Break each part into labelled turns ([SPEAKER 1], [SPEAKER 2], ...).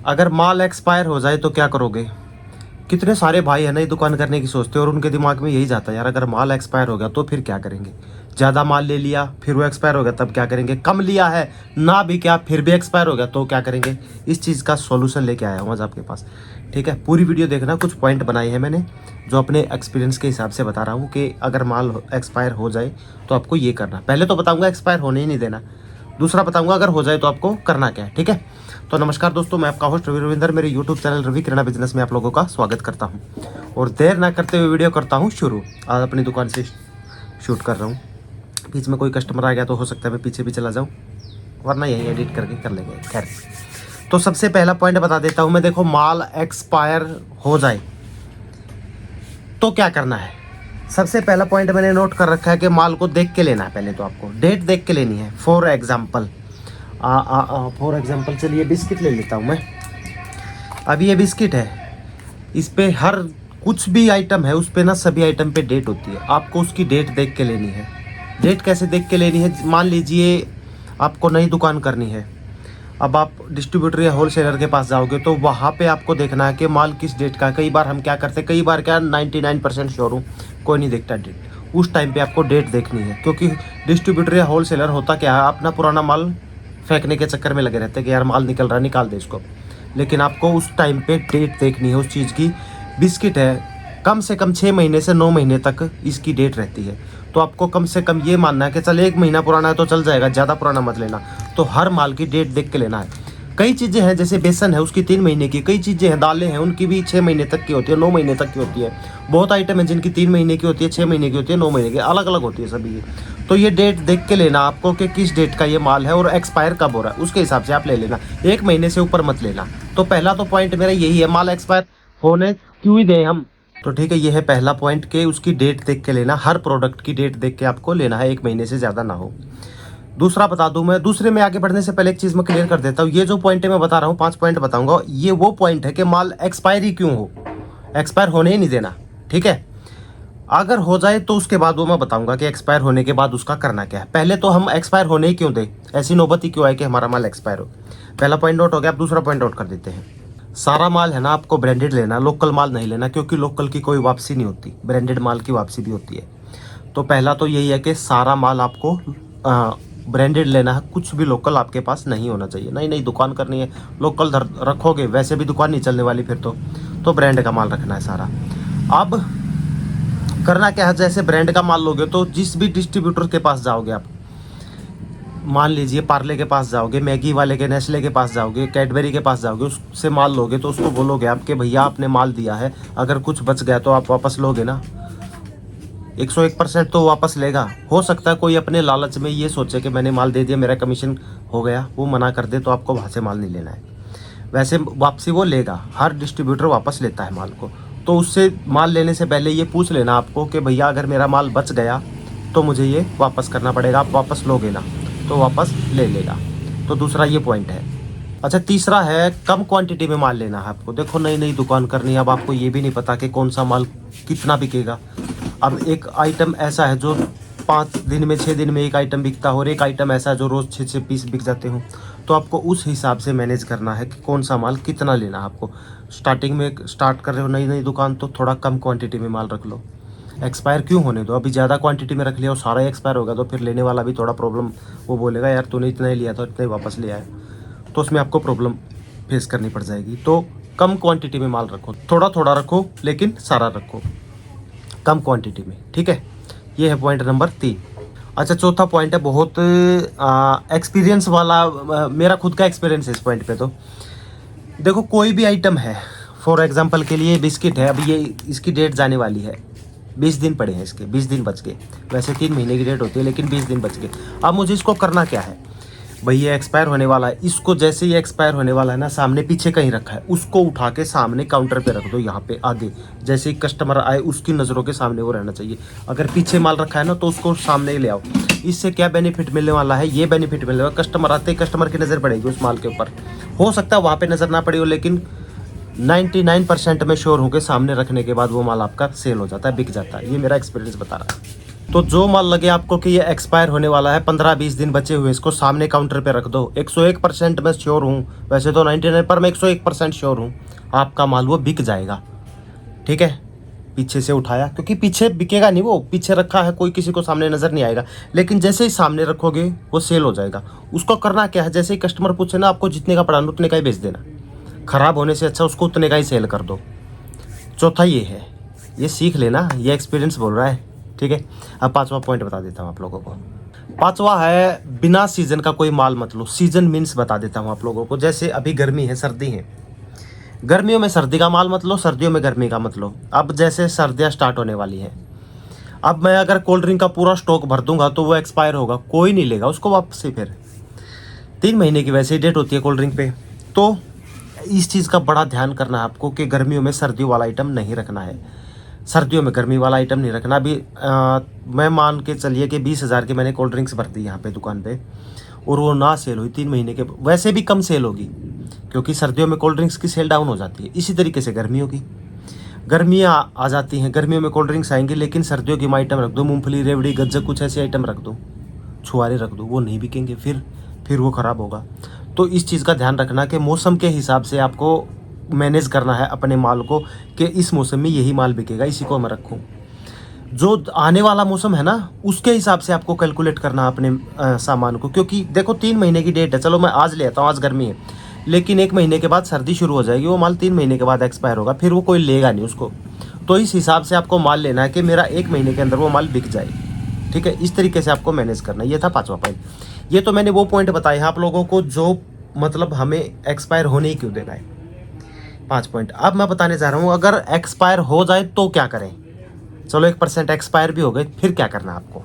[SPEAKER 1] अगर माल एक्सपायर हो जाए तो क्या करोगे? कितने सारे भाई है नई दुकान करने की सोचते हैं और उनके दिमाग में यही जाता है यार अगर माल एक्सपायर हो गया तो फिर क्या करेंगे। ज़्यादा माल ले लिया फिर वो एक्सपायर हो गया तब क्या करेंगे, कम लिया है ना भी क्या फिर भी एक्सपायर हो गया तो क्या करेंगे। इस चीज़ का सॉल्यूशन लेके आया हूँ आज आपके पास। ठीक है, पूरी वीडियो देखना, कुछ पॉइंट बनाए हैं मैंने जो अपने एक्सपीरियंस के हिसाब से बता रहा हूँ कि अगर माल एक्सपायर हो जाए तो आपको ये करना। पहले तो बताऊँगा एक्सपायर होने ही नहीं देना, दूसरा बताऊँगा अगर हो जाए तो आपको करना क्या है। ठीक है, तो नमस्कार दोस्तों, मैं आपका होस्ट रवि रविंदर, मेरे यूट्यूब चैनल रवि किराना बिजनेस में आप लोगों का स्वागत करता हूं। और देर ना करते हुए वीडियो करता हूं शुरू। आज अपनी दुकान से शूट कर रहा हूं, बीच में कोई कस्टमर आ गया तो हो सकता है मैं पीछे भी चला जाऊं, वरना यहीं एडिट करके कर लेंगे। खैर, तो सबसे पहला पॉइंट बता देता हूँ मैं। देखो, माल एक्सपायर हो जाए तो क्या करना है। सबसे पहला पॉइंट मैंने नोट कर रखा है कि माल को देख के लेना है। पहले तो आपको डेट देख के लेनी है। फॉर एग्जाम्पल चलिए बिस्किट ले लेता हूँ मैं। अभी ये बिस्किट है, इस पे हर कुछ भी आइटम है उस पे ना सभी आइटम पे डेट होती है। आपको उसकी डेट देख के लेनी है। डेट कैसे देख के लेनी है? मान लीजिए आपको नई दुकान करनी है, अब आप डिस्ट्रीब्यूटर या होलसेलर के पास जाओगे तो वहाँ पे आपको देखना है कि माल किस डेट का है। कई बार हम क्या करते हैं, कई बार क्या 99% श्योर हूँ कोई नहीं देखता डेट। उस टाइम पे आपको डेट देखनी है, क्योंकि डिस्ट्रीब्यूटर या होलसेलर होता क्या है, अपना पुराना माल फेंकने के चक्कर में लगे रहते हैं कि यार माल निकल रहा है निकाल दे इसको। लेकिन आपको उस टाइम पे डेट देखनी है उस चीज़ की। बिस्किट है, कम से कम 6 महीने से 9 महीने तक इसकी डेट रहती है। तो आपको कम से कम ये मानना है कि चल 1 महीना पुराना है तो चल जाएगा, ज़्यादा पुराना मत लेना। तो हर माल की डेट देख के लेना है। कई चीज़ें हैं जैसे बेसन है उसकी 3 महीने की, कई चीज़ें हैं दालें हैं उनकी भी 6 महीने तक की होती है, 9 महीने तक की होती है। बहुत आइटम है जिनकी 3 महीने की होती है, 6 महीने की होती है, 9 महीने की, अलग अलग होती है सभी की। तो ये डेट देख के लेना आपको कि किस डेट का ये माल है और एक्सपायर कब हो रहा है, उसके हिसाब से आप ले लेना। 1 महीने से ऊपर मत लेना। तो पहला तो पॉइंट मेरा यही है, माल एक्सपायर होने क्यों ही दें हम। तो ठीक है, ये है पहला पॉइंट कि उसकी डेट देख के लेना। हर प्रोडक्ट की डेट देख के आपको लेना है, 1 महीने से ज़्यादा ना हो। दूसरा बता दूं मैं, दूसरे में आगे बढ़ने से पहले एक चीज़ मैं क्लियर कर देता हूँ। ये जो पॉइंट है मैं बता रहा हूँ, 5 पॉइंट बताऊंगा, ये वो पॉइंट है कि माल एक्सपायर ही क्यों हो, एक्सपायर होने ही नहीं देना। ठीक है, अगर हो जाए तो उसके बाद वो मैं बताऊंगा कि एक्सपायर होने के बाद उसका करना क्या है। पहले तो हम एक्सपायर होने ही क्यों दें, ऐसी नौबत ही क्यों आए कि हमारा माल एक्सपायर हो। पहला पॉइंट नोट हो गया। अब दूसरा पॉइंट नोट कर देते हैं। सारा माल है ना आपको ब्रांडेड लेना, लोकल माल नहीं लेना, क्योंकि लोकल की कोई वापसी नहीं होती, ब्रांडेड माल की वापसी भी होती है। तो पहला तो यही है कि सारा माल आपको ब्रांडेड लेना है, कुछ भी लोकल आपके पास नहीं होना चाहिए। नई नई दुकान करनी है, लोकल रखोगे वैसे भी दुकान नहीं चलने वाली फिर तो ब्रांड का माल रखना है सारा। अब करना क्या है, जैसे ब्रांड का माल लोगे तो जिस भी डिस्ट्रीब्यूटर के पास जाओगे आप, मान लीजिए पार्ले के पास जाओगे, मैगी वाले के, नेस्ले के पास जाओगे, कैडबरी के पास जाओगे, उससे माल लोगे तो उसको बोलोगे आप कि भैया आपने माल दिया है, अगर कुछ बच गया तो आप वापस लोगे ना। 101% तो वापस लेगा। हो सकता है कोई अपने लालच में ये सोचे कि मैंने माल दे दिया मेरा कमीशन हो गया, वो मना कर दे तो आपको वहाँ से माल नहीं लेना है। वैसे वापसी वो लेगा, हर डिस्ट्रीब्यूटर वापस लेता है माल को। तो उससे माल लेने से पहले ये पूछ लेना आपको कि भैया अगर मेरा माल बच गया तो मुझे ये वापस करना पड़ेगा, आप वापस लोगे ना? तो वापस ले लेगा। तो दूसरा ये पॉइंट है। अच्छा, तीसरा है कम क्वांटिटी में माल लेना है आपको। देखो, नई नई दुकान करनी है, अब आपको ये भी नहीं पता कि कौन सा माल कितना बिकेगा। अब एक आइटम ऐसा है जो 5 दिन में 6 दिन में एक आइटम बिकता हो, और एक आइटम ऐसा है जो रोज़ 6 पीस बिक जाते हो। तो आपको उस हिसाब से मैनेज करना है कि कौन सा माल कितना लेना है आपको। स्टार्टिंग में स्टार्ट कर रहे हो नई नई दुकान तो थोड़ा कम क्वांटिटी में माल रख लो। एक्सपायर क्यों होने दो, अभी ज़्यादा क्वांटिटी में रख लिया और सारा एक्सपायर होगा तो फिर लेने वाला भी थोड़ा प्रॉब्लम, वो बोलेगा यार तूने इतना ही लिया था इतना ही वापस ले आया, तो उसमें आपको प्रॉब्लम फेस करनी पड़ जाएगी। तो कम क्वांटिटी में माल रखो, थोड़ा थोड़ा रखो लेकिन सारा रखो कम क्वांटिटी में। ठीक है, ये है पॉइंट नंबर 3। अच्छा, चौथा पॉइंट है बहुत एक्सपीरियंस वाला, मेरा खुद का एक्सपीरियंस है इस पॉइंट पे। तो देखो, कोई भी आइटम है, फॉर एग्जांपल के लिए बिस्किट है, अभी ये इसकी डेट जाने वाली है, 20 दिन पड़े हैं इसके, 20 दिन बच गए। वैसे 3 महीने की डेट होती है लेकिन 20 दिन बच गए। अब मुझे इसको करना क्या है भाई, ये एक्सपायर होने वाला है, इसको जैसे ये एक्सपायर होने वाला है ना, सामने पीछे कहीं रखा है, उसको उठा के सामने काउंटर पे रख दो, यहाँ पे आगे। जैसे ही कस्टमर आए उसकी नज़रों के सामने वो रहना चाहिए। अगर पीछे माल रखा है ना तो उसको सामने ही ले आओ। इससे क्या बेनिफिट मिलने वाला है, ये बेनिफिट मिलने वाला, कस्टमर आते ही कस्टमर की नज़र पड़ेगी उस माल के ऊपर। हो सकता है वहाँ पर नज़र ना पड़ी हो, लेकिन 99% में श्योर हूँ कि सामने रखने के बाद वो माल आपका सेल हो जाता है, बिक जाता है। ये मेरा एक्सपीरियंस बता रहा है। तो जो माल लगे आपको कि ये एक्सपायर होने वाला है, 15-20 दिन बचे हुए, इसको सामने काउंटर पे रख दो। 101% मैं श्योर हूँ, वैसे तो 99 पर मैं 101% श्योर हूँ आपका माल वो बिक जाएगा। ठीक है, पीछे से उठाया, क्योंकि पीछे बिकेगा नहीं, वो पीछे रखा है, कोई किसी को सामने नज़र नहीं आएगा, लेकिन जैसे ही सामने रखोगे वो सेल हो जाएगा। उसको करना क्या है, जैसे ही कस्टमर पूछे ना आपको जितने का पड़ा उतने का ही बेच देना, ख़राब होने से अच्छा उसको उतने का ही सेल कर दो। चौथा ये है, ये सीख लेना, ये एक्सपीरियंस बोल रहा है। ठीक है, अब पांचवा पॉइंट बता देता हूँ आप लोगों को। पांचवा है बिना सीजन का कोई माल मत लो। सीजन मीन्स बता देता हूँ आप लोगों को, जैसे अभी गर्मी है, सर्दी है, गर्मियों में सर्दी का माल मत लो, सर्दियों में गर्मी का मत लो। अब जैसे सर्दियाँ स्टार्ट होने वाली हैं, अब मैं अगर कोल्ड ड्रिंक का पूरा स्टॉक भर दूंगा तो वो एक्सपायर होगा, कोई नहीं लेगा उसको वापस से। फिर 3 महीने की वैसे ही डेट होती है कोल्ड ड्रिंक पे। तो इस चीज़ का बड़ा ध्यान करना है आपको कि गर्मियों में सर्दियों वाला आइटम नहीं रखना है, सर्दियों में गर्मी वाला आइटम नहीं रखना। अभी मैं मान के चलिए कि 20,000 की मैंने कोल्ड ड्रिंक्स भर दी यहाँ पे दुकान पे, और वो ना सेल हुई 3 महीने के, वैसे भी कम सेल होगी क्योंकि सर्दियों में कोल्ड ड्रिंक्स की सेल डाउन हो जाती है। इसी तरीके से गर्मियों की, गर्मियाँ आ जाती हैं, गर्मियों में कोल्ड ड्रिंक्स आएंगी, लेकिन सर्दियों की आइटम रख दो, मूंगफली, रेवड़ी, गज्जक, कुछ ऐसे आइटम रख दो, छुआरे रख दो, वो नहीं बिकेंगे, फिर वो ख़राब होगा। तो इस चीज़ का ध्यान रखना कि मौसम के हिसाब से आपको मैनेज करना है अपने माल को, कि इस मौसम में यही माल बिकेगा, इसी को मैं रखूँ। जो आने वाला मौसम है ना, उसके हिसाब से आपको कैलकुलेट करना अपने सामान को, क्योंकि देखो 3 महीने की डेट है, चलो मैं आज ले आता हूँ, आज गर्मी है, लेकिन 1 महीने के बाद सर्दी शुरू हो जाएगी, वो माल 3 महीने के बाद एक्सपायर होगा, फिर वो कोई लेगा नहीं उसको। तो इस हिसाब से आपको माल लेना है कि मेरा 1 महीने के अंदर वो माल बिक जाए। ठीक है, इस तरीके से आपको मैनेज करना है। ये था 5वां पॉइंट। ये तो मैंने वो पॉइंट बताए हैं आप लोगों को जो मतलब हमें एक्सपायर होने ही क्यों देना है, 5 पॉइंट। अब मैं बताने जा रहा हूँ अगर एक्सपायर हो जाए तो क्या करें। चलो 1% एक्सपायर भी हो गए, फिर क्या करना है आपको।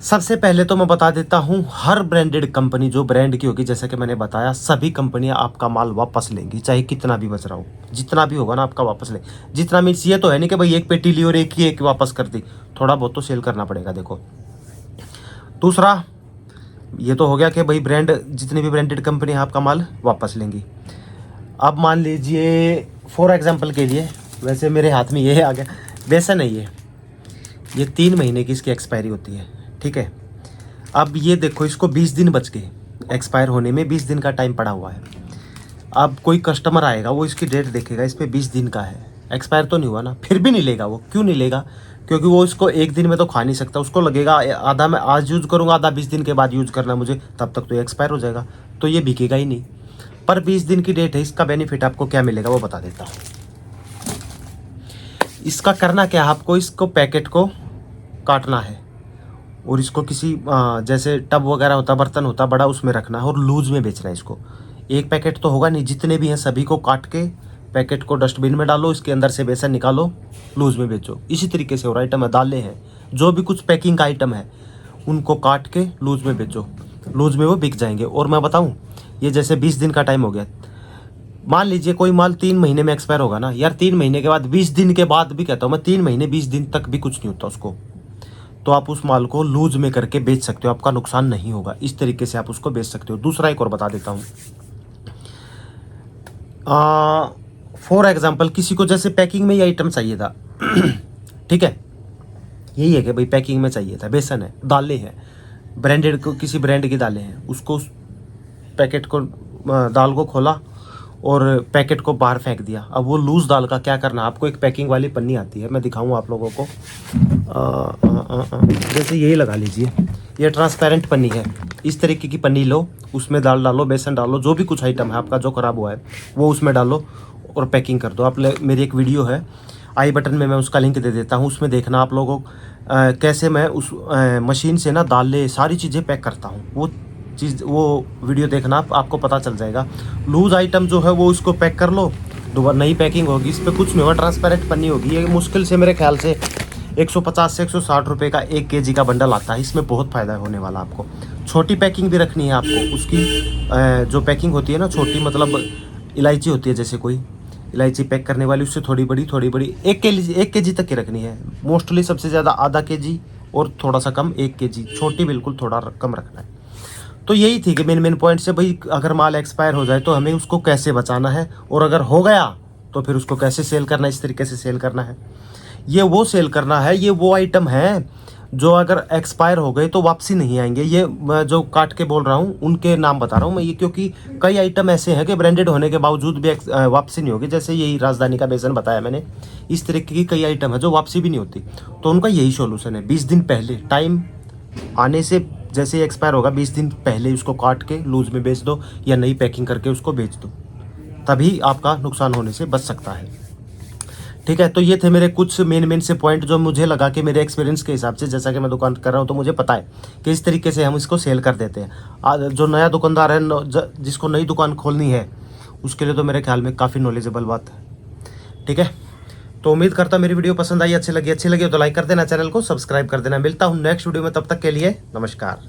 [SPEAKER 1] सबसे पहले तो मैं बता देता हूँ, हर ब्रांडेड कंपनी जो ब्रांड की होगी, जैसा कि मैंने बताया, सभी कंपनियां आपका माल वापस लेंगी, चाहे कितना भी बच रहा हो, जितना भी होगा ना आपका वापस ले। जितना मीन्स ये तो है नहीं कि भाई एक पेटी ली और एक ही एक वापस कर दी, थोड़ा बहुत तो सेल करना पड़ेगा। देखो, दूसरा ये तो हो गया कि भाई ब्रांड, जितनी भी ब्रांडेड कंपनी आपका माल वापस लेंगी। अब मान लीजिए फॉर एग्जांपल के लिए, वैसे मेरे हाथ में ये आ गया, बेसन है ये 3 महीने की इसकी एक्सपायरी होती है। ठीक है, अब ये देखो, इसको 20 दिन बच गए एक्सपायर होने में, 20 दिन का टाइम पड़ा हुआ है। अब कोई कस्टमर आएगा, वो इसकी डेट देखेगा, इस पर 20 दिन का है, एक्सपायर तो नहीं हुआ ना, फिर भी नहीं लेगा वो। क्यों नहीं लेगा? क्योंकि वो इसको 1 दिन में तो खा नहीं सकता, उसको लगेगा आधा मैं आज यूज़ करूँगा, आधा 20 दिन के बाद यूज़ करना मुझे, तब तक तो ये एक्सपायर हो जाएगा, तो ये बिकेगा ही नहीं। पर 20 दिन की डेट है, इसका बेनिफिट आपको क्या मिलेगा वो बता देता हूँ। इसका करना क्या है, आपको इसको पैकेट को काटना है और इसको किसी जैसे टब वगैरह होता, बर्तन होता बड़ा, उसमें रखना है और लूज में बेचना है इसको। एक पैकेट तो होगा नहीं, जितने भी हैं सभी को काट के पैकेट को डस्टबिन में डालो, इसके अंदर से बेसन निकालो, लूज में बेचो। इसी तरीके से और आइटम है, दालें हैं, जो भी कुछ पैकिंग का आइटम है उनको काट के लूज में बेचो, लूज में वो बिक जाएंगे। और मैं बताऊँ, ये जैसे 20 दिन का टाइम हो गया, मान लीजिए कोई माल 3 महीने में एक्सपायर होगा ना यार, 3 महीने के बाद 20 दिन के बाद भी कहता हूँ मैं, 3 महीने 20 दिन तक भी कुछ नहीं होता उसको, तो आप उस माल को लूज में करके बेच सकते हो, आपका नुकसान नहीं होगा। इस तरीके से आप उसको बेच सकते हो। दूसरा एक और बता देता हूँ, फॉर एग्जाम्पल किसी को जैसे पैकिंग में ये आइटम चाहिए था ठीक है, यही है कि भाई पैकिंग में चाहिए था, बेसन है, दालें हैं, ब्रांडेड को, किसी ब्रांड की दालें हैं, उसको उस पैकेट को, दाल को खोला और पैकेट को बाहर फेंक दिया। अब वो लूज़ दाल का क्या करना, आपको एक पैकिंग वाली पन्नी आती है, मैं दिखाऊँ आप लोगों को, जैसे यही लगा लीजिए, ये ट्रांसपेरेंट पन्नी है, इस तरीके की पन्नी लो, उसमें दाल डालो, बेसन डालो, जो भी कुछ आइटम है आपका जो ख़राब हुआ है वो उसमें डालो और पैकिंग कर दो। आप मेरी एक वीडियो है, आई बटन में मैं उसका लिंक दे देता हूँ, उसमें देखना आप लोगों कैसे मैं उस मशीन से ना दालें सारी चीज़ें पैक करता हूँ, वो वीडियो देखना, आपको पता चल जाएगा। लूज आइटम जो है वो इसको पैक कर लो, दोबारा नई पैकिंग होगी, इस पर कुछ नहीं होगा, ट्रांसपेरेंट पन्नी होगी। ये मुश्किल से मेरे ख्याल से 150 से 160 रुपये का 1 kg का बंडल आता है, इसमें बहुत फ़ायदा होने वाला आपको। छोटी पैकिंग भी रखनी है आपको, उसकी जो पैकिंग होती है ना छोटी, मतलब इलायची होती है, जैसे कोई इलायची पैक करने वाली, उससे थोड़ी बड़ी 1 kg तक की रखनी है, मोस्टली सबसे ज़्यादा आधा kg और थोड़ा सा कम 1 kg, छोटी बिल्कुल थोड़ा कम रखना है। तो यही थी कि मेन पॉइंट से भाई, अगर माल एक्सपायर हो जाए तो हमें उसको कैसे बचाना है, और अगर हो गया तो फिर उसको कैसे सेल करना है, इस तरीके से सेल करना है। ये वो सेल करना है, ये वो आइटम है जो अगर एक्सपायर हो गए तो वापसी नहीं आएंगे। ये मैं जो काट के बोल रहा हूँ उनके नाम बता रहा हूँ मैं ये, क्योंकि कई आइटम ऐसे हैं कि ब्रांडेड होने के बावजूद भी वापसी नहीं होगी। जैसे यही राजधानी का बेसन बताया मैंने, इस तरीके की कई आइटम है जो वापसी भी नहीं होती। तो उनका यही सॉल्यूशन है, 20 दिन पहले, टाइम आने से जैसे एक्सपायर होगा 20 दिन पहले उसको काट के लूज में बेच दो या नई पैकिंग करके उसको बेच दो, तभी आपका नुकसान होने से बच सकता है। ठीक है, तो ये थे मेरे कुछ मेन से पॉइंट जो मुझे लगा कि मेरे एक्सपीरियंस के हिसाब से, जैसा कि मैं दुकान कर रहा हूँ तो मुझे पता है कि इस तरीके से हम इसको सेल कर देते हैं। जो नया दुकानदार है, जिसको नई दुकान खोलनी है, उसके लिए तो मेरे ख्याल में काफ़ी नॉलेजेबल बात है। ठीक है, तो उम्मीद करता मेरी वीडियो पसंद आई, अच्छी लगी हो तो लाइक कर देना, चैनल को सब्सक्राइब कर देना। मिलता हूँ नेक्स्ट वीडियो में, तब तक के लिए नमस्कार।